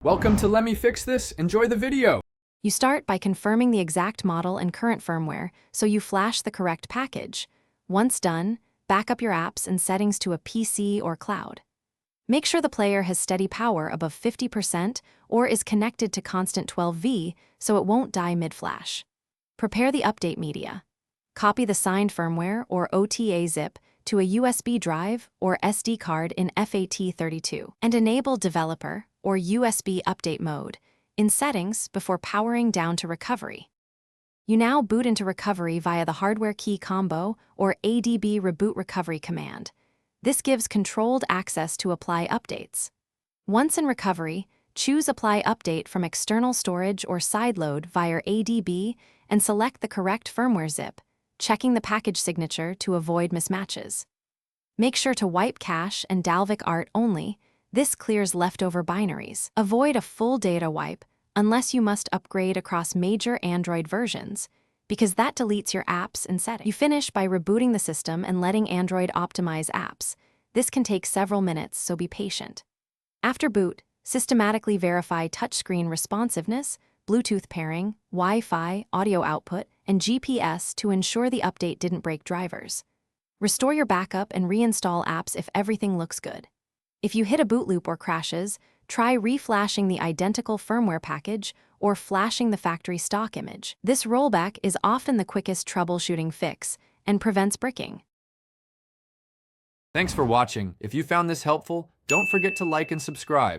Welcome to Let Me Fix This. Enjoy the video. You start by confirming the exact model and current firmware, so you flash the correct package. Once done, back up your apps and settings to a PC or cloud. Make sure the player has steady power above 50% or is connected to constant 12V so it won't die mid-flash. Prepare the update media. Copy the signed firmware or OTA zip to a USB drive or SD card in FAT32 and enable developer or USB update mode in settings before powering down to recovery. You now boot into recovery via the hardware key combo or ADB reboot recovery command. This gives controlled access to apply updates. Once in recovery, choose Apply Update from external storage or sideload via ADB and select the correct firmware zip, checking the package signature to avoid mismatches. Make sure to wipe cache and Dalvik art only. This clears leftover binaries. Avoid a full data wipe unless you must upgrade across major Android versions, because that deletes your apps and settings. You finish by rebooting the system and letting Android optimize apps. This can take several minutes, so be patient. After boot, systematically verify touchscreen responsiveness, Bluetooth pairing, Wi-Fi, audio output, and GPS to ensure the update didn't break drivers. Restore your backup and reinstall apps if everything looks good. If you hit a boot loop or crashes, try reflashing the identical firmware package or flashing the factory stock image. This rollback is often the quickest troubleshooting fix and prevents bricking. Thanks for watching. If you found this helpful, don't forget to like and subscribe.